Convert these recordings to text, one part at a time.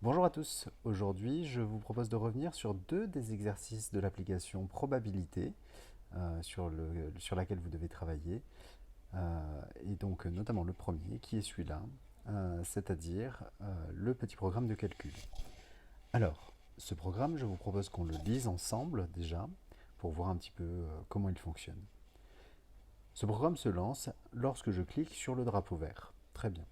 Bonjour à tous, aujourd'hui je vous propose de revenir sur deux des exercices de l'application probabilité sur laquelle vous devez travailler, et donc notamment le premier qui est celui-là, c'est-à-dire le petit programme de calcul. Alors, ce programme, je vous propose qu'on le lise ensemble déjà pour voir un petit peu comment il fonctionne. Ce programme se lance lorsque je clique sur le drapeau vert. Très bien.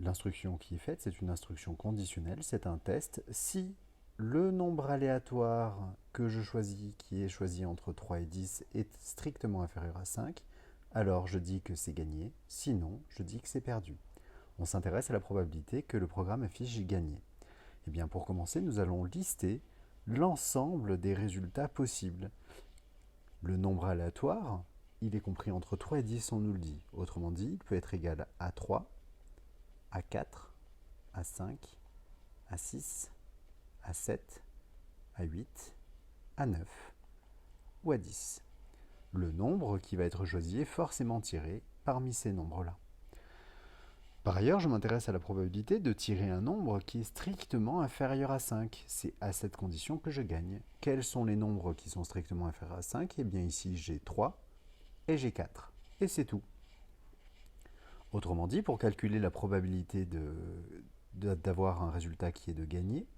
L'instruction qui est faite, c'est une instruction conditionnelle, c'est un test. Si le nombre aléatoire que je choisis, qui est choisi entre 3 et 10, est strictement inférieur à 5, alors je dis que c'est gagné, sinon je dis que c'est perdu. On s'intéresse à la probabilité que le programme affiche gagné. Et bien pour commencer, nous allons lister l'ensemble des résultats possibles. Le nombre aléatoire, il est compris entre 3 et 10, on nous le dit. Autrement dit, il peut être égal à 3, à 4, à 5, à 6, à 7, à 8, à 9 ou à 10. Le nombre qui va être choisi est forcément tiré parmi ces nombres-là. Par ailleurs, je m'intéresse à la probabilité de tirer un nombre qui est strictement inférieur à 5. C'est à cette condition que je gagne. Quels sont les nombres qui sont strictement inférieurs à 5? Eh bien ici j'ai 3 et j'ai 4. Et c'est tout. Autrement dit, pour calculer la probabilité d'avoir un résultat qui est de gagner,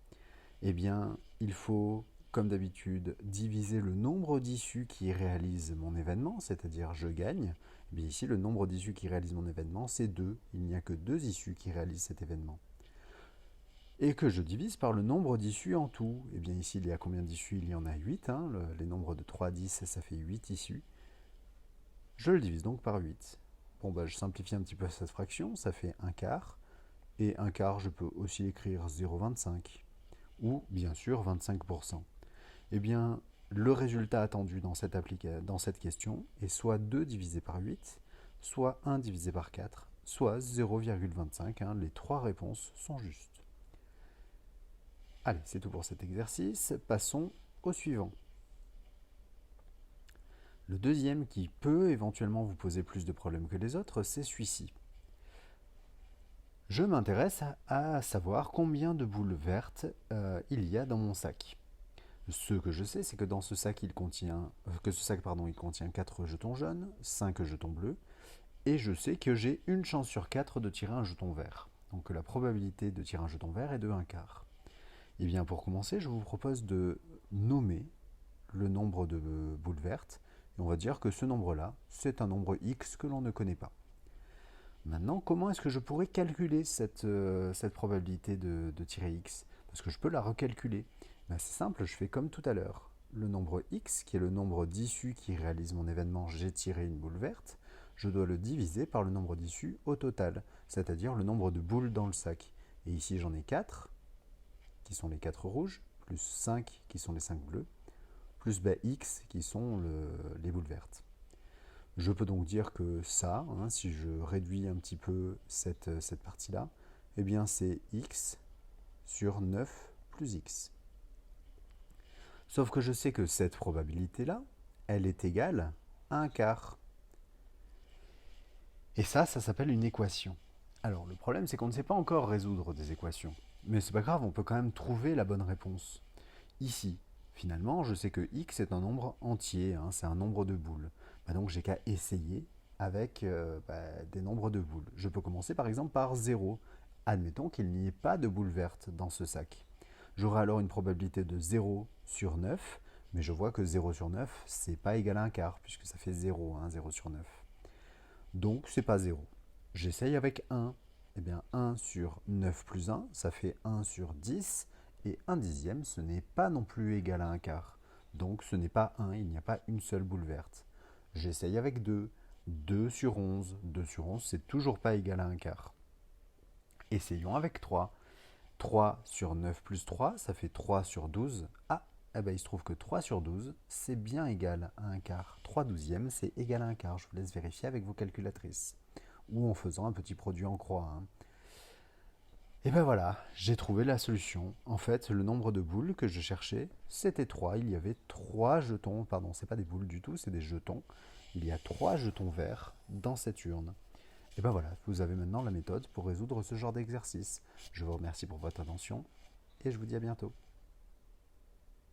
eh bien, il faut, comme d'habitude, diviser le nombre d'issues qui réalisent mon événement, c'est-à-dire je gagne. Eh bien, ici, le nombre d'issues qui réalisent mon événement, c'est 2. Il n'y a que 2 issues qui réalisent cet événement. Et que je divise par le nombre d'issues en tout. Eh bien, ici, il y a combien d'issues? Il y en a 8. Les nombres de 3 à 10, ça fait 8 issues. Je le divise donc par 8. Bon, bah, je simplifie un petit peu cette fraction, ça fait un quart. Et un quart, je peux aussi écrire 0,25 ou bien sûr 25%. Eh bien, le résultat attendu dans cette question est soit 2 divisé par 8, soit 1 divisé par 4, soit 0,25. Les trois réponses sont justes. Allez, c'est tout pour cet exercice. Passons au suivant. Le deuxième qui peut éventuellement vous poser plus de problèmes que les autres, c'est celui-ci. Je m'intéresse à savoir combien de boules vertes il y a dans mon sac. Ce que je sais, c'est que dans ce sac, il contient 4 jetons jaunes, 5 jetons bleus, et je sais que j'ai une chance sur 4 de tirer un jeton vert. Donc la probabilité de tirer un jeton vert est de 1 quart. Et bien pour commencer, je vous propose de nommer le nombre de boules vertes, et on va dire que ce nombre-là, c'est un nombre x que l'on ne connaît pas. Maintenant, comment est-ce que je pourrais calculer cette probabilité de tirer x? Parce que je peux la recalculer. Ben, c'est simple, je fais comme tout à l'heure. Le nombre x, qui est le nombre d'issues qui réalise mon événement j'ai tiré une boule verte, je dois le diviser par le nombre d'issues au total, c'est-à-dire le nombre de boules dans le sac. Et ici j'en ai 4, qui sont les 4 rouges, plus 5 qui sont les 5 bleus, plus x qui sont les boules vertes. Je peux donc dire que ça, si je réduis un petit peu cette partie-là, eh bien c'est x sur 9 plus x. Sauf que je sais que cette probabilité-là, elle est égale à un quart. Et ça s'appelle une équation. Alors le problème, c'est qu'on ne sait pas encore résoudre des équations. Mais c'est pas grave, on peut quand même trouver la bonne réponse. Ici, finalement, je sais que x est un nombre entier, c'est un nombre de boules. Donc j'ai qu'à essayer avec des nombres de boules. Je peux commencer par exemple par 0. Admettons qu'il n'y ait pas de boules vertes dans ce sac. J'aurai alors une probabilité de 0 sur 9, mais je vois que 0 sur 9, c'est pas égal à un quart, puisque ça fait 0, 0 sur 9. Donc c'est pas 0. J'essaye avec 1. Eh bien 1 sur 9 plus 1, ça fait 1 sur 10. Et 1 dixième, ce n'est pas non plus égal à un quart. Donc ce n'est pas 1, il n'y a pas une seule boule verte. J'essaye avec 2. 2 sur 11. 2 sur 11, c'est toujours pas égal à un quart. Essayons avec 3. 3 sur 9 plus 3, ça fait 3 sur 12. Ah, eh ben, il se trouve que 3 sur 12, c'est bien égal à un quart. 3 douzièmes, c'est égal à un quart. Je vous laisse vérifier avec vos calculatrices. Ou en faisant un petit produit en croix. Et ben voilà, j'ai trouvé la solution. En fait, le nombre de boules que je cherchais, c'était 3. Il y avait 3 jetons, pardon, c'est pas des boules du tout, c'est des jetons. Il y a 3 jetons verts dans cette urne. Et ben voilà, vous avez maintenant la méthode pour résoudre ce genre d'exercice. Je vous remercie pour votre attention et je vous dis à bientôt.